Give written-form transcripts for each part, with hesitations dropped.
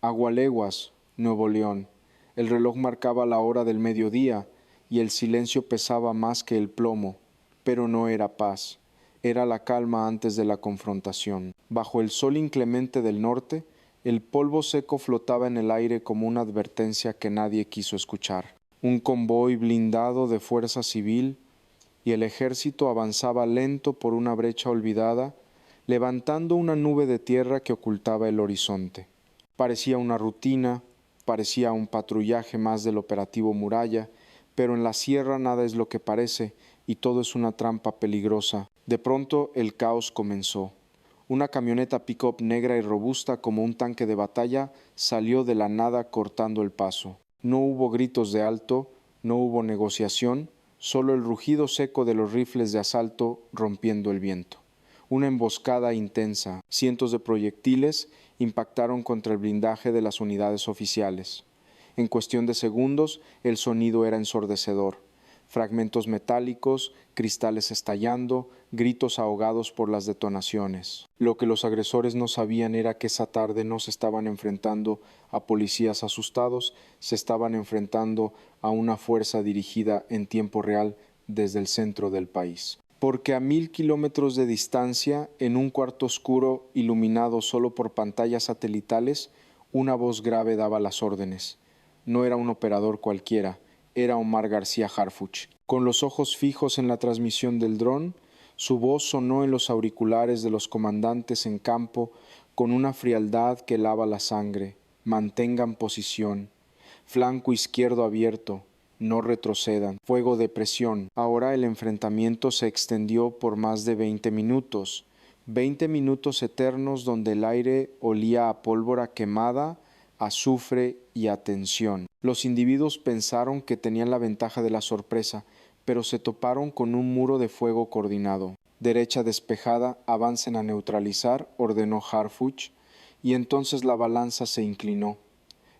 Agualeguas, Nuevo León. El reloj marcaba la hora del mediodía y el silencio pesaba más que el plomo, pero no era paz, era la calma antes de la confrontación. Bajo el sol inclemente del norte, el polvo seco flotaba en el aire como una advertencia que nadie quiso escuchar. Un convoy blindado de fuerza civil y el ejército avanzaba lento por una brecha olvidada, levantando una nube de tierra que ocultaba el horizonte. Parecía una rutina, parecía un patrullaje más del operativo Muralla, pero en la sierra nada es lo que parece y todo es una trampa peligrosa. De pronto el caos comenzó. Una camioneta pick-up negra y robusta como un tanque de batalla salió de la nada cortando el paso. No hubo gritos de alto, no hubo negociación, solo el rugido seco de los rifles de asalto rompiendo el viento. Una emboscada intensa, cientos de proyectiles impactaron contra el blindaje de las unidades oficiales. En cuestión de segundos, el sonido era ensordecedor. Fragmentos metálicos, cristales estallando, gritos ahogados por las detonaciones. Lo que los agresores no sabían era que esa tarde no se estaban enfrentando a policías asustados, se estaban enfrentando a una fuerza dirigida en tiempo real desde el centro del país. Porque a 1000 kilómetros de distancia, en un cuarto oscuro iluminado solo por pantallas satelitales, una voz grave daba las órdenes. No era un operador cualquiera, era Omar García Harfuch. Con los ojos fijos en la transmisión del dron, su voz sonó en los auriculares de los comandantes en campo con una frialdad que lava la sangre. Mantengan posición. Flanco izquierdo abierto. No retrocedan. Fuego de presión. Ahora el enfrentamiento se extendió por más de 20 minutos. 20 minutos eternos donde el aire olía a pólvora quemada, azufre y a tensión. Los individuos pensaron que tenían la ventaja de la sorpresa, pero se toparon con un muro de fuego coordinado. Derecha despejada, avancen a neutralizar, ordenó Harfuch, y entonces la balanza se inclinó.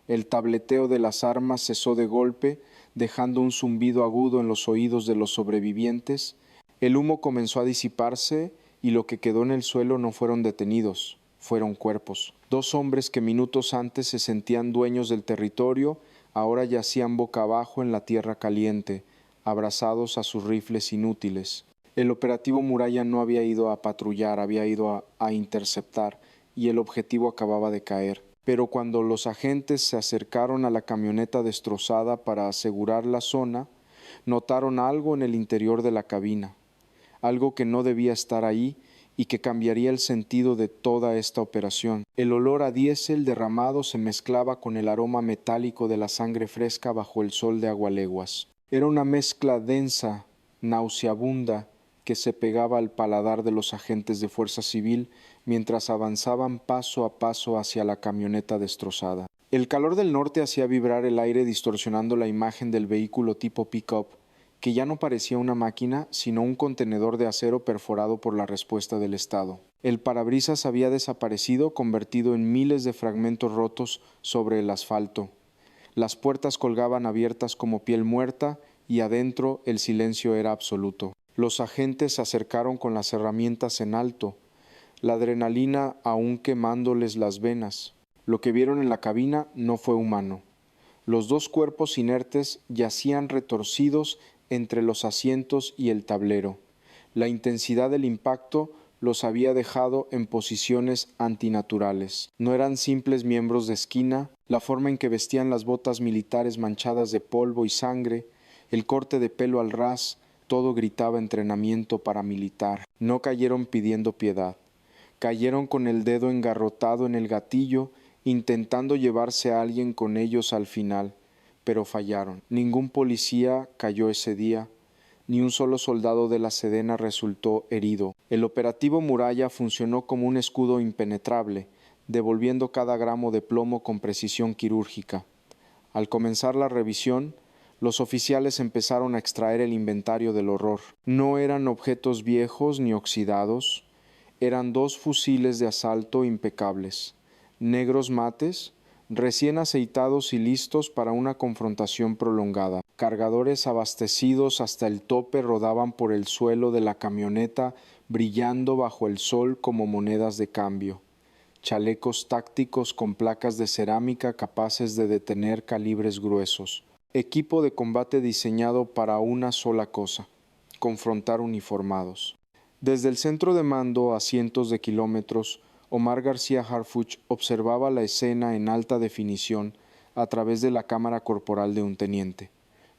El tableteo de las armas cesó de golpe, dejando un zumbido agudo en los oídos de los sobrevivientes. El humo comenzó a disiparse y lo que quedó en el suelo no fueron detenidos, fueron cuerpos. 2 hombres que minutos antes se sentían dueños del territorio, ahora yacían boca abajo en la tierra caliente, abrazados a sus rifles inútiles. El operativo Muralla no había ido a patrullar, había ido a interceptar, y el objetivo acababa de caer. Pero cuando los agentes se acercaron a la camioneta destrozada para asegurar la zona, notaron algo en el interior de la cabina, algo que no debía estar ahí y que cambiaría el sentido de toda esta operación. El olor a diésel derramado se mezclaba con el aroma metálico de la sangre fresca bajo el sol de Agualeguas. Era una mezcla densa, nauseabunda, que se pegaba al paladar de los agentes de fuerza civil mientras avanzaban paso a paso hacia la camioneta destrozada. El calor del norte hacía vibrar el aire distorsionando la imagen del vehículo tipo pick-up, que ya no parecía una máquina, sino un contenedor de acero perforado por la respuesta del Estado. El parabrisas había desaparecido, convertido en miles de fragmentos rotos sobre el asfalto. Las puertas colgaban abiertas como piel muerta y adentro el silencio era absoluto. Los agentes se acercaron con las herramientas en alto, la adrenalina aún quemándoles las venas. Lo que vieron en la cabina no fue humano. Los 2 cuerpos inertes yacían retorcidos entre los asientos y el tablero. La intensidad del impacto los había dejado en posiciones antinaturales. No eran simples miembros de esquina, la forma en que vestían las botas militares manchadas de polvo y sangre, el corte de pelo al ras, todo gritaba entrenamiento paramilitar. No cayeron pidiendo piedad. Cayeron con el dedo engarrotado en el gatillo, intentando llevarse a alguien con ellos al final, pero fallaron. Ningún policía cayó ese día, ni un solo soldado de la Sedena resultó herido. El operativo Muralla funcionó como un escudo impenetrable, devolviendo cada gramo de plomo con precisión quirúrgica. Al comenzar la revisión, los oficiales empezaron a extraer el inventario del horror. No eran objetos viejos ni oxidados, eran 2 fusiles de asalto impecables, negros mates, recién aceitados y listos para una confrontación prolongada. Cargadores abastecidos hasta el tope rodaban por el suelo de la camioneta, brillando bajo el sol como monedas de cambio. chalecos tácticos con placas de cerámica capaces de detener calibres gruesos, equipo de combate diseñado para una sola cosa: confrontar uniformados. Desde el centro de mando, a cientos de kilómetros, Omar García Harfuch observaba la escena en alta definición a través de la cámara corporal de un teniente.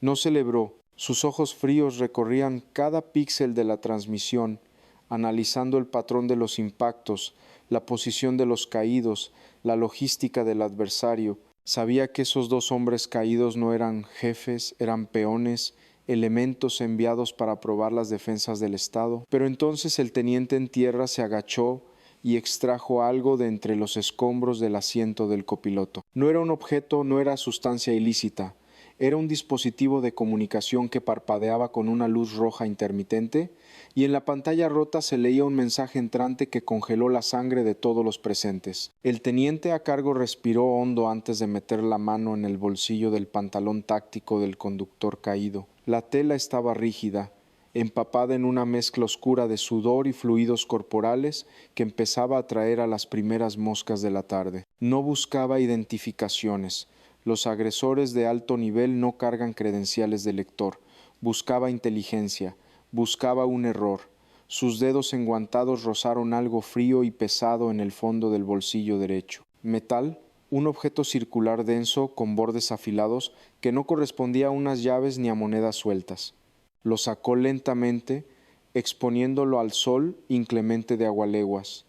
No celebró, sus ojos fríos recorrían cada píxel de la transmisión, analizando el patrón de los impactos, la posición de los caídos, la logística del adversario. Sabía que esos dos hombres caídos no eran jefes, eran peones, elementos enviados para probar las defensas del Estado. Pero entonces el teniente en tierra se agachó y extrajo algo de entre los escombros del asiento del copiloto. No era un objeto, no era sustancia ilícita. Era un dispositivo de comunicación que parpadeaba con una luz roja intermitente, y en la pantalla rota se leía un mensaje entrante que congeló la sangre de todos los presentes. El teniente a cargo respiró hondo antes de meter la mano en el bolsillo del pantalón táctico del conductor caído. La tela estaba rígida, empapada en una mezcla oscura de sudor y fluidos corporales que empezaba a atraer a las primeras moscas de la tarde. No buscaba identificaciones. Los agresores de alto nivel no cargan credenciales de lector. Buscaba inteligencia, buscaba un error. Sus dedos enguantados rozaron algo frío y pesado en el fondo del bolsillo derecho. Metal, un objeto circular denso con bordes afilados que no correspondía a unas llaves ni a monedas sueltas. Lo sacó lentamente, exponiéndolo al sol inclemente de agualeguas.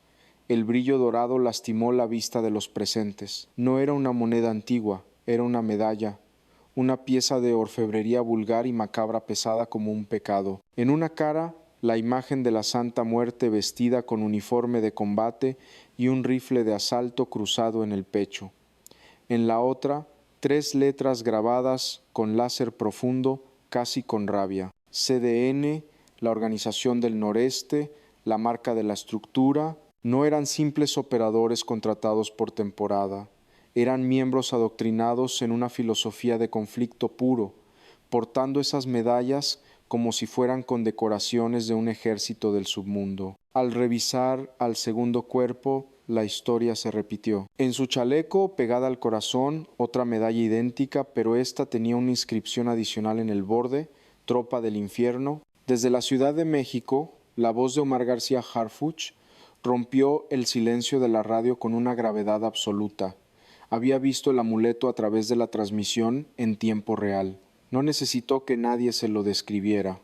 El brillo dorado lastimó la vista de los presentes. No era una moneda antigua, era una medalla, una pieza de orfebrería vulgar y macabra pesada como un pecado. En una cara, la imagen de la Santa Muerte vestida con uniforme de combate y un rifle de asalto cruzado en el pecho. En la otra, 3 letras grabadas con láser profundo, casi con rabia: CDN, la Organización del Noreste, la marca de la estructura. No eran simples operadores contratados por temporada, eran miembros adoctrinados en una filosofía de conflicto puro, portando esas medallas como si fueran condecoraciones de un ejército del submundo. Al revisar al segundo cuerpo, la historia se repitió. En su chaleco, pegada al corazón, otra medalla idéntica, pero esta tenía una inscripción adicional en el borde: Tropa del Infierno. Desde la Ciudad de México, la voz de Omar García Harfuch rompió el silencio de la radio con una gravedad absoluta. Había visto el amuleto a través de la transmisión en tiempo real. No necesitó que nadie se lo describiera.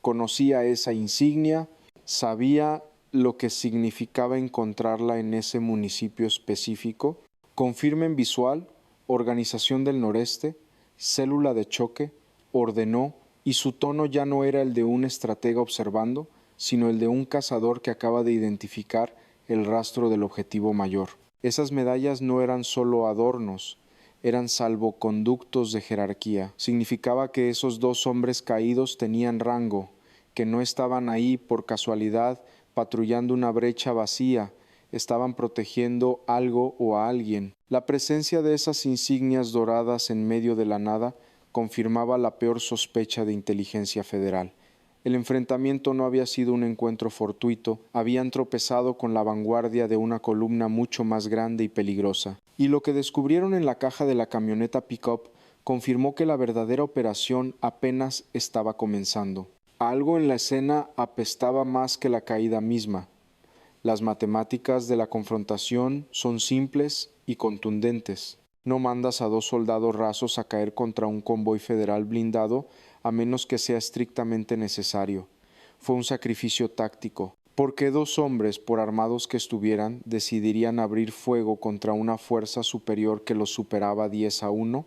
Conocía esa insignia, sabía lo que significaba encontrarla en ese municipio específico. Confirmen visual, Organización del Noreste, célula de choque, ordenó, y su tono ya no era el de un estratega observando, sino el de un cazador que acaba de identificar el rastro del objetivo mayor. Esas medallas no eran solo adornos, eran salvoconductos de jerarquía. Significaba que esos 2 hombres caídos tenían rango, que no estaban ahí por casualidad patrullando una brecha vacía, estaban protegiendo algo o a alguien. La presencia de esas insignias doradas en medio de la nada confirmaba la peor sospecha de inteligencia federal. El enfrentamiento no había sido un encuentro fortuito, habían tropezado con la vanguardia de una columna mucho más grande y peligrosa. Y lo que descubrieron en la caja de la camioneta pick-up confirmó que la verdadera operación apenas estaba comenzando. Algo en la escena apestaba más que la caída misma. Las matemáticas de la confrontación son simples y contundentes. No mandas a 2 soldados rasos a caer contra un convoy federal blindado a menos que sea estrictamente necesario. Fue un sacrificio táctico. ¿Por qué 2 hombres, por armados que estuvieran, decidirían abrir fuego contra una fuerza superior que los superaba 10-1?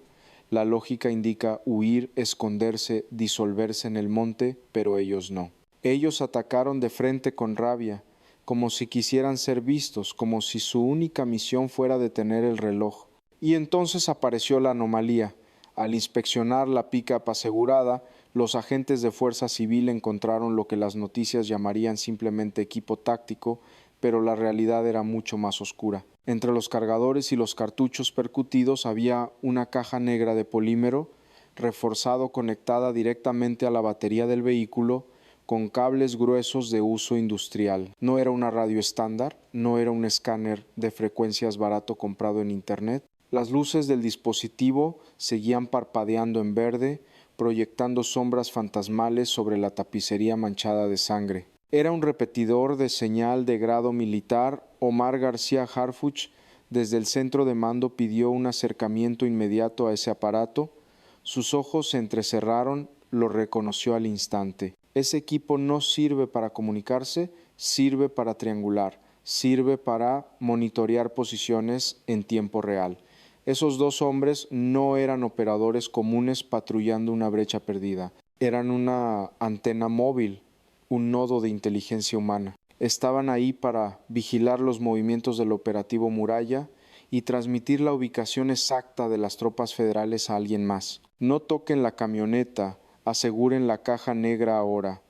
La lógica indica huir, esconderse, disolverse en el monte, pero ellos no. Ellos atacaron de frente con rabia, como si quisieran ser vistos, como si su única misión fuera detener el reloj. Y entonces apareció la anomalía. Al inspeccionar la pick-up asegurada, los agentes de Fuerza Civil encontraron lo que las noticias llamarían simplemente equipo táctico, pero la realidad era mucho más oscura. Entre los cargadores y los cartuchos percutidos había una caja negra de polímero, reforzado conectada directamente a la batería del vehículo, con cables gruesos de uso industrial. No era una radio estándar, no era un escáner de frecuencias barato comprado en internet. Las luces del dispositivo seguían parpadeando en verde, proyectando sombras fantasmales sobre la tapicería manchada de sangre. Era un repetidor de señal de grado militar. Omar García Harfuch, desde el centro de mando, pidió un acercamiento inmediato a ese aparato. Sus ojos se entrecerraron, lo reconoció al instante. Ese equipo no sirve para comunicarse, sirve para triangular, sirve para monitorear posiciones en tiempo real. Esos dos hombres no eran operadores comunes patrullando una brecha perdida. Eran una antena móvil, un nodo de inteligencia humana. Estaban ahí para vigilar los movimientos del operativo Muralla y transmitir la ubicación exacta de las tropas federales a alguien más. No toquen la camioneta, aseguren la caja negra ahora,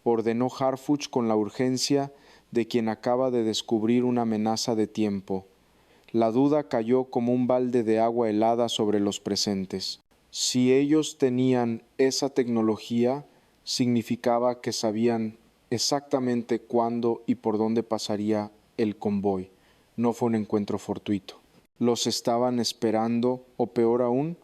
ordenó Harfuch con la urgencia de quien acaba de descubrir una amenaza de tiempo. La duda cayó como un balde de agua helada sobre los presentes. Si ellos tenían esa tecnología, significaba que sabían exactamente cuándo y por dónde pasaría el convoy. No fue un encuentro fortuito. Los estaban esperando, o peor aún,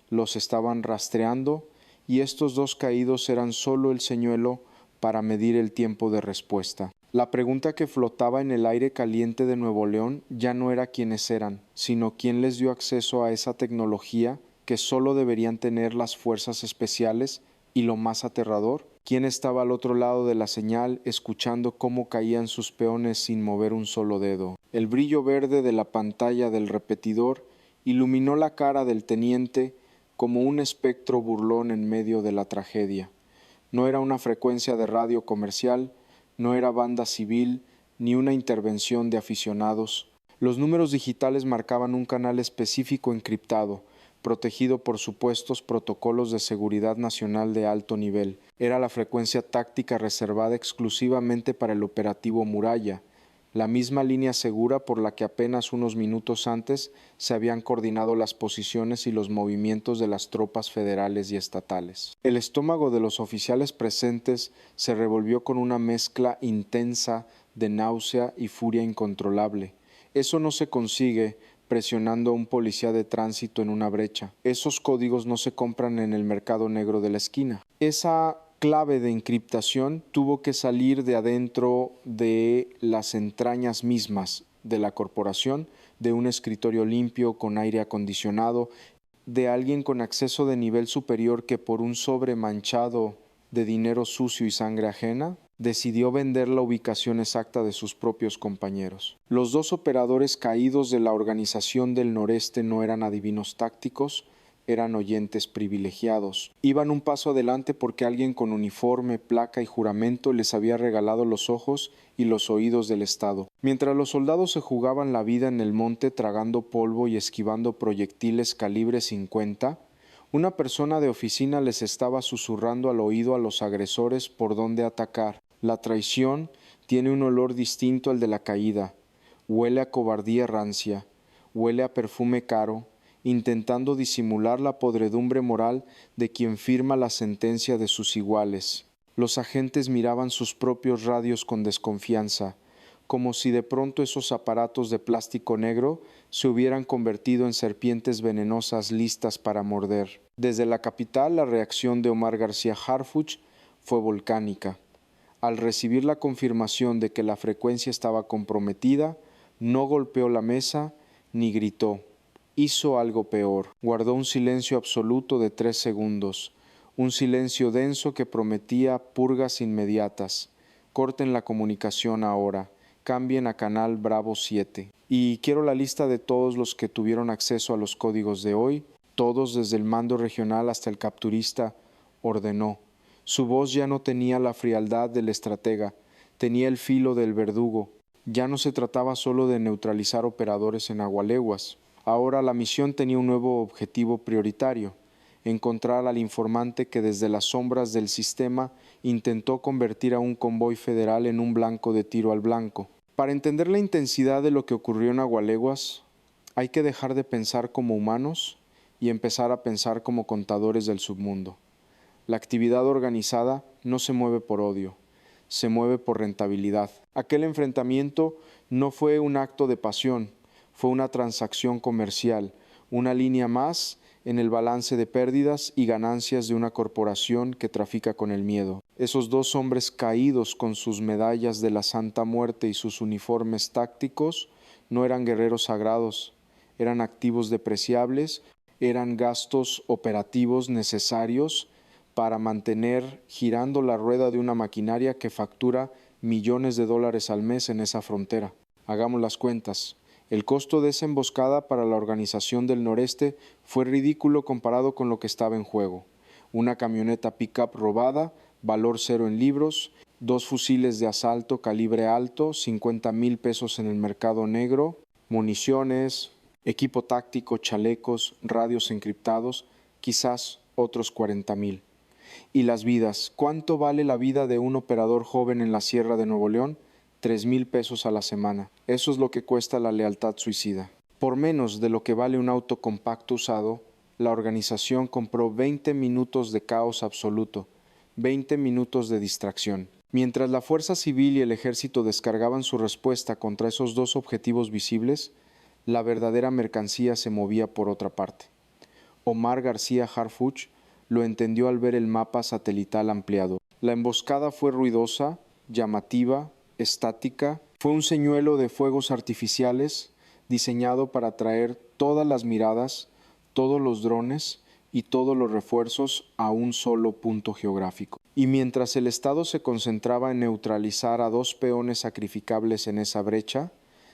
los estaban rastreando, y estos dos caídos eran solo el señuelo para medir el tiempo de respuesta. La pregunta que flotaba en el aire caliente de Nuevo León ya no era quiénes eran, sino quién les dio acceso a esa tecnología que solo deberían tener las fuerzas especiales, y lo más aterrador, quién estaba al otro lado de la señal escuchando cómo caían sus peones sin mover un solo dedo. El brillo verde de la pantalla del repetidor iluminó la cara del teniente como un espectro burlón en medio de la tragedia. No era una frecuencia de radio comercial, no era banda civil, ni una intervención de aficionados. Los números digitales marcaban un canal específico encriptado, protegido por supuestos protocolos de seguridad nacional de alto nivel. Era la frecuencia táctica reservada exclusivamente para el operativo Muralla, la misma línea segura por la que apenas unos minutos antes se habían coordinado las posiciones y los movimientos de las tropas federales y estatales. El estómago de los oficiales presentes se revolvió con una mezcla intensa de náusea y furia incontrolable. Eso no se consigue presionando a un policía de tránsito en una brecha. Esos códigos no se compran en el mercado negro de la esquina. Esa clave de encriptación tuvo que salir de adentro de las entrañas mismas de la corporación, de un escritorio limpio con aire acondicionado, de alguien con acceso de nivel superior que por un sobre manchado de dinero sucio y sangre ajena, decidió vender la ubicación exacta de sus propios compañeros. Los dos operadores caídos de la Organización del Noreste no eran adivinos tácticos, eran oyentes privilegiados. Iban un paso adelante porque alguien con uniforme, placa y juramento les había regalado los ojos y los oídos del Estado. Mientras los soldados se jugaban la vida en el monte tragando polvo y esquivando proyectiles calibre 50, una persona de oficina les estaba susurrando al oído a los agresores por dónde atacar. La traición tiene un olor distinto al de la caída. Huele a cobardía rancia, huele a perfume caro, intentando disimular la podredumbre moral de quien firma la sentencia de sus iguales. Los agentes miraban sus propios radios con desconfianza, como si de pronto esos aparatos de plástico negro se hubieran convertido en serpientes venenosas listas para morder. Desde la capital, la reacción de Omar García Harfuch fue volcánica. Al recibir la confirmación de que la frecuencia estaba comprometida, no golpeó la mesa ni gritó. Hizo algo peor. Guardó un silencio absoluto de 3 segundos, un silencio denso que prometía purgas inmediatas. Corten la comunicación ahora, cambien a canal Bravo 7. Y quiero la lista de todos los que tuvieron acceso a los códigos de hoy, todos desde el mando regional hasta el capturista, ordenó. Su voz ya no tenía la frialdad del estratega, tenía el filo del verdugo. Ya no se trataba solo de neutralizar operadores en agualeguas. Ahora la misión tenía un nuevo objetivo prioritario: encontrar al informante que desde las sombras del sistema intentó convertir a un convoy federal en un blanco de tiro al blanco. Para entender la intensidad de lo que ocurrió en Agualeguas, hay que dejar de pensar como humanos y empezar a pensar como contadores del submundo. La actividad organizada no se mueve por odio, se mueve por rentabilidad. Aquel enfrentamiento no fue un acto de pasión, fue una transacción comercial, una línea más en el balance de pérdidas y ganancias de una corporación que trafica con el miedo. Esos dos hombres caídos con sus medallas de la Santa Muerte y sus uniformes tácticos no eran guerreros sagrados, eran activos depreciables, eran gastos operativos necesarios para mantener girando la rueda de una maquinaria que factura millones de dólares al mes en esa frontera. Hagamos las cuentas. El costo de esa emboscada para la organización del noreste fue ridículo comparado con lo que estaba en juego. Una camioneta pick-up robada, valor cero en libros, 2 fusiles de asalto calibre alto, 50,000 pesos en el mercado negro, municiones, equipo táctico, chalecos, radios encriptados, quizás otros 40,000. Y las vidas, ¿cuánto vale la vida de un operador joven en la Sierra de Nuevo León? 3,000 pesos a la semana. Eso es lo que cuesta la lealtad suicida. Por menos de lo que vale un auto compacto usado, la organización compró 20 minutos de caos absoluto, 20 minutos de distracción. Mientras la Fuerza Civil y el Ejército descargaban su respuesta contra esos dos objetivos visibles, la verdadera mercancía se movía por otra parte. Omar García Harfuch lo entendió al ver el mapa satelital ampliado. La emboscada fue ruidosa, llamativa, estática, fue un señuelo de fuegos artificiales diseñado para atraer todas las miradas, todos los drones y todos los refuerzos a un solo punto geográfico. Y mientras el Estado se concentraba en neutralizar a 2 peones sacrificables en esa brecha,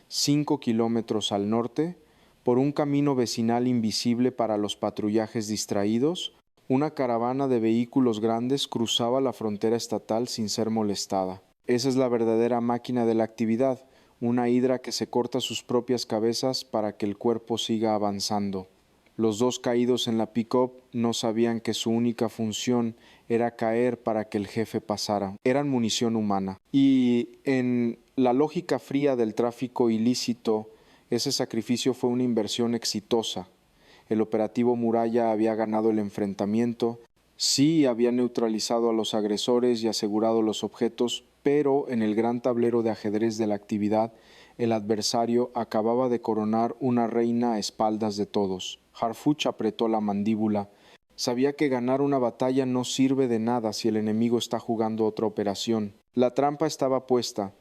5 kilómetros al norte, por un camino vecinal invisible para los patrullajes distraídos, una caravana de vehículos grandes cruzaba la frontera estatal sin ser molestada. Esa es la verdadera máquina de la actividad, una hidra que se corta sus propias cabezas para que el cuerpo siga avanzando. Los dos caídos en la pick-up no sabían que su única función era caer para que el jefe pasara. Eran munición humana. Y en la lógica fría del tráfico ilícito, ese sacrificio fue una inversión exitosa. El operativo Muralla había ganado el enfrentamiento, sí había neutralizado a los agresores y asegurado los objetos, pero en el gran tablero de ajedrez de la actividad, el adversario acababa de coronar una reina a espaldas de todos. Harfuch apretó la mandíbula. Sabía que ganar una batalla no sirve de nada si el enemigo está jugando otra operación. La trampa estaba puesta.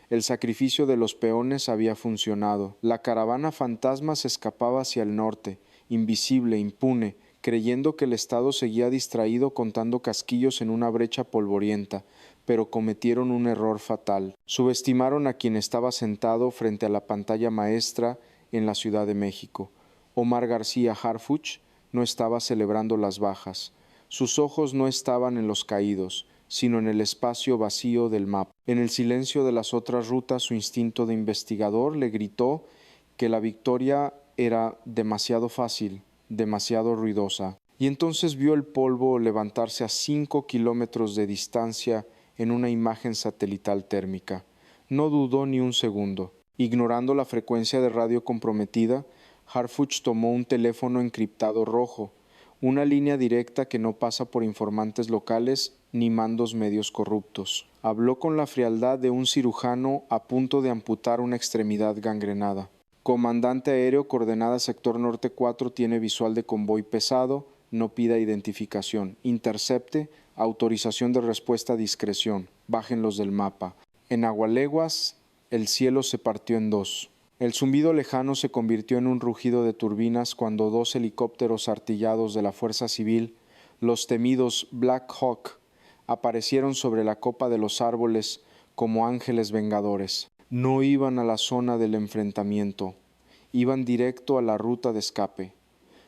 El sacrificio de los peones había funcionado. La caravana fantasma se escapaba hacia el norte, invisible, impune, creyendo que el Estado seguía distraído contando casquillos en una brecha polvorienta, pero cometieron un error fatal. Subestimaron a quien estaba sentado frente a la pantalla maestra en la Ciudad de México. Omar García Harfuch no estaba celebrando las bajas. Sus ojos no estaban en los caídos, sino en el espacio vacío del mapa. En el silencio de las otras rutas, su instinto de investigador le gritó que la victoria era demasiado fácil, demasiado ruidosa. Y entonces vio el polvo levantarse a 5 kilómetros de distancia en una imagen satelital térmica. No dudó ni un segundo. Ignorando la frecuencia de radio comprometida, Harfuch tomó un teléfono encriptado rojo, una línea directa que no pasa por informantes locales ni mandos medios corruptos. Habló con la frialdad de un cirujano a punto de amputar una extremidad gangrenada. Comandante aéreo, coordenada sector norte 4, tiene visual de convoy pesado, no pida identificación. Intercepte, autorización de respuesta a discreción. Bájenlos del mapa. En agualeguas, el cielo se partió en dos. El zumbido lejano se convirtió en un rugido de turbinas cuando 2 helicópteros artillados de la Fuerza Civil, los temidos Black Hawk, aparecieron sobre la copa de los árboles como ángeles vengadores. No iban a la zona del enfrentamiento, iban directo a la ruta de escape.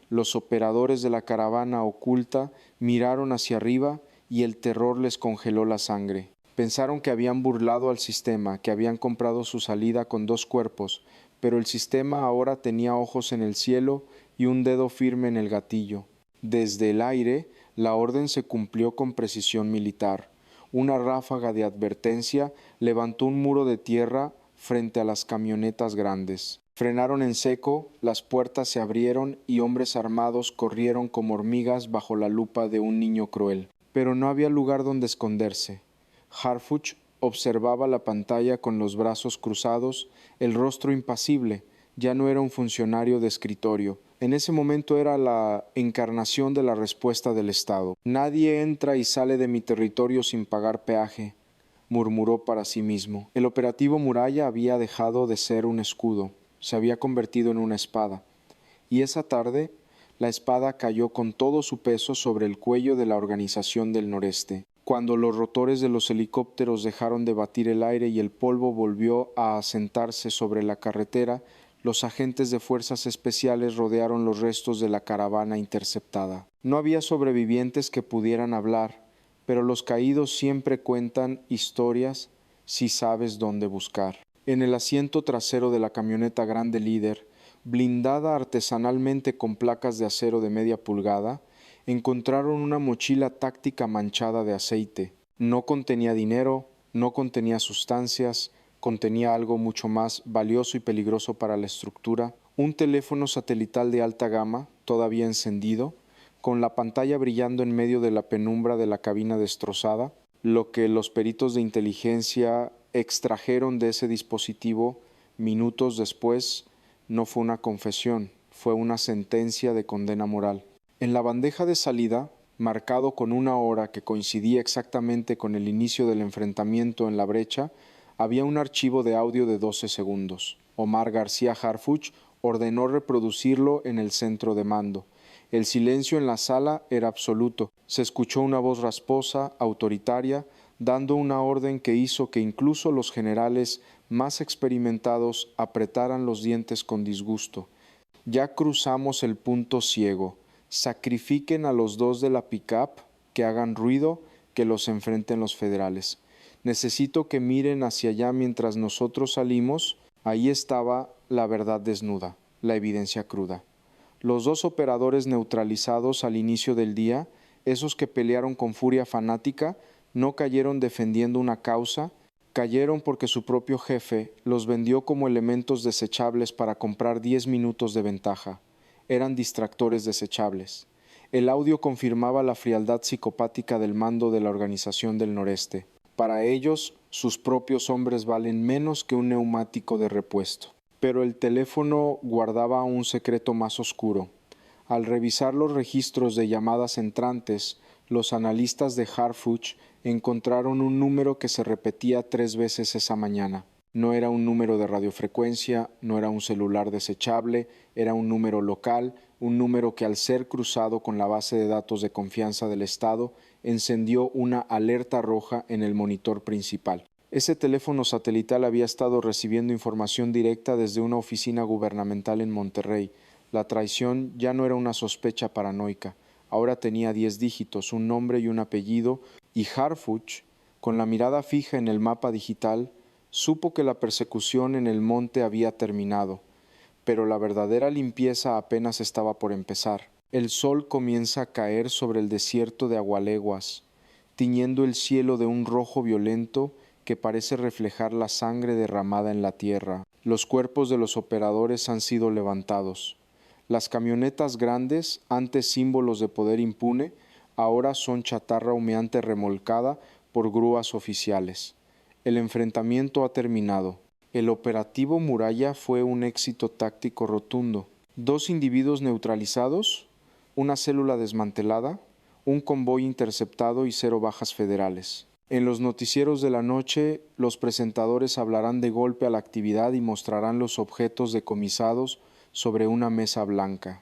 Los operadores de la caravana oculta miraron hacia arriba y el terror les congeló la sangre. Pensaron que habían burlado al sistema, que habían comprado su salida con 2 cuerpos, pero el sistema ahora tenía ojos en el cielo y un dedo firme en el gatillo. Desde el aire, la orden se cumplió con precisión militar. Una ráfaga de advertencia levantó un muro de tierra frente a las camionetas grandes. Frenaron en seco, las puertas se abrieron y hombres armados corrieron como hormigas bajo la lupa de un niño cruel. pero no había lugar donde esconderse. Harfuch observaba la pantalla con los brazos cruzados, el rostro impasible. Ya no era un funcionario de escritorio. En ese momento era la encarnación de la respuesta del Estado. Nadie entra y sale de mi territorio sin pagar peaje, murmuró para sí mismo. El operativo Muralla había dejado de ser un escudo, se había convertido en una espada. Y esa tarde, la espada cayó con todo su peso sobre el cuello de la Organización del Noreste. Cuando los rotores de los helicópteros dejaron de batir el aire y el polvo volvió a asentarse sobre la carretera, los agentes de fuerzas especiales rodearon los restos de la caravana interceptada. No había sobrevivientes que pudieran hablar, pero los caídos siempre cuentan historias si sabes dónde buscar. En el asiento trasero de la camioneta grande líder, blindada artesanalmente con placas de acero de media pulgada, encontraron una mochila táctica manchada de aceite. No contenía dinero, no contenía sustancias, contenía algo mucho más valioso y peligroso para la estructura, un teléfono satelital de alta gama, todavía encendido, con la pantalla brillando en medio de la penumbra de la cabina destrozada. Lo que los peritos de inteligencia extrajeron de ese dispositivo minutos después no fue una confesión, fue una sentencia de condena moral. En la bandeja de salida, marcado con una hora que coincidía exactamente con el inicio del enfrentamiento en la brecha, había un archivo de audio de 12 segundos. Omar García Harfuch ordenó reproducirlo en el centro de mando. El silencio en la sala era absoluto. Se escuchó una voz rasposa, autoritaria, dando una orden que hizo que incluso los generales más experimentados apretaran los dientes con disgusto. Ya cruzamos el punto ciego. Sacrifiquen a los dos de la pick-up, que hagan ruido, que los enfrenten los federales. Necesito que miren hacia allá mientras nosotros salimos. Ahí estaba la verdad desnuda, la evidencia cruda. Los dos operadores neutralizados al inicio del día, esos que pelearon con furia fanática, no cayeron defendiendo una causa, cayeron porque su propio jefe los vendió como elementos desechables para comprar 10 minutos de ventaja. Eran distractores desechables. El audio confirmaba la frialdad psicopática del mando de la Organización del Noreste. Para ellos, sus propios hombres valen menos que un neumático de repuesto. Pero el teléfono guardaba un secreto más oscuro. Al revisar los registros de llamadas entrantes, los analistas de Harfuch encontraron un número que se repetía 3 veces esa mañana. No era un número de radiofrecuencia, no era un celular desechable, era un número local, un número que al ser cruzado con la base de datos de confianza del Estado, encendió una alerta roja en el monitor principal. Ese teléfono satelital había estado recibiendo información directa desde una oficina gubernamental en Monterrey. La traición ya no era una sospecha paranoica. Ahora tenía 10 dígitos, un nombre y un apellido, y Harfuch, con la mirada fija en el mapa digital, supo que la persecución en el monte había terminado. Pero la verdadera limpieza apenas estaba por empezar. El sol comienza a caer sobre el desierto de Agualeguas, tiñendo el cielo de un rojo violento que parece reflejar la sangre derramada en la tierra. Los cuerpos de los operadores han sido levantados. Las camionetas grandes, antes símbolos de poder impune, ahora son chatarra humeante remolcada por grúas oficiales. El enfrentamiento ha terminado. El operativo Muralla fue un éxito táctico rotundo. 2 individuos neutralizados, una célula desmantelada, un convoy interceptado y 0 bajas federales. En los noticieros de la noche, los presentadores hablarán de golpe a la actividad y mostrarán los objetos decomisados sobre una mesa blanca.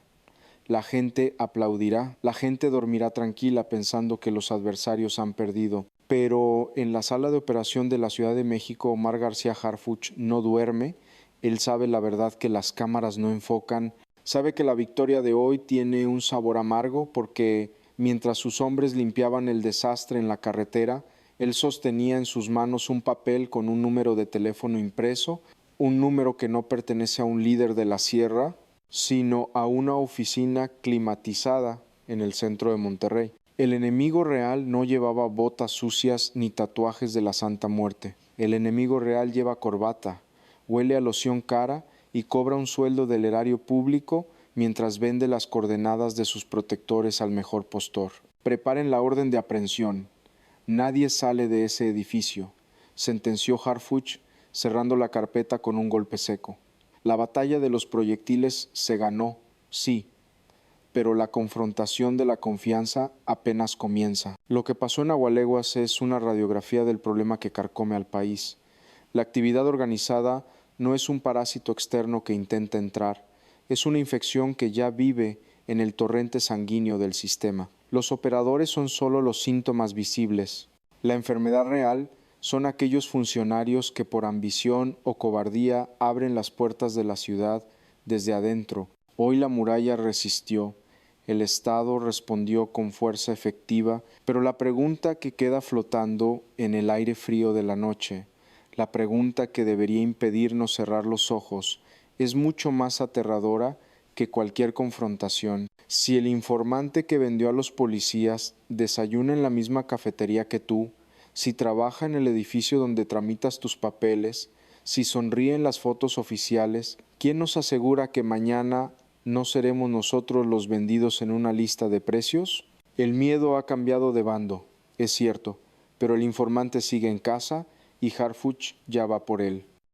La gente aplaudirá, la gente dormirá tranquila pensando que los adversarios han perdido. Pero en la sala de operación de la Ciudad de México, Omar García Harfuch no duerme. Él sabe la verdad que las cámaras no enfocan. Sabe que la victoria de hoy tiene un sabor amargo porque mientras sus hombres limpiaban el desastre en la carretera, él sostenía en sus manos un papel con un número de teléfono impreso, un número que no pertenece a un líder de la sierra, sino a una oficina climatizada en el centro de Monterrey. El enemigo real no llevaba botas sucias ni tatuajes de la Santa Muerte. El enemigo real lleva corbata, huele a loción cara y cobra un sueldo del erario público mientras vende las coordenadas de sus protectores al mejor postor. Preparen la orden de aprehensión. Nadie sale de ese edificio, sentenció Harfuch, cerrando la carpeta con un golpe seco. La batalla de los proyectiles se ganó, sí, pero la confrontación de la confianza apenas comienza. Lo que pasó en Agualeguas es una radiografía del problema que carcome al país. La actividad organizada no es un parásito externo que intenta entrar, es una infección que ya vive en el torrente sanguíneo del sistema. Los operadores son solo los síntomas visibles. La enfermedad real son aquellos funcionarios que por ambición o cobardía abren las puertas de la ciudad desde adentro. Hoy la muralla resistió, el Estado respondió con fuerza efectiva, pero la pregunta que queda flotando en el aire frío de la noche, la pregunta que debería impedirnos cerrar los ojos, es mucho más aterradora que cualquier confrontación. Si el informante que vendió a los policías desayuna en la misma cafetería que tú, si trabaja en el edificio donde tramitas tus papeles, si sonríe en las fotos oficiales, ¿quién nos asegura que mañana no seremos nosotros los vendidos en una lista de precios? El miedo ha cambiado de bando, es cierto, pero el informante sigue en casa y Harfuch ya va por él.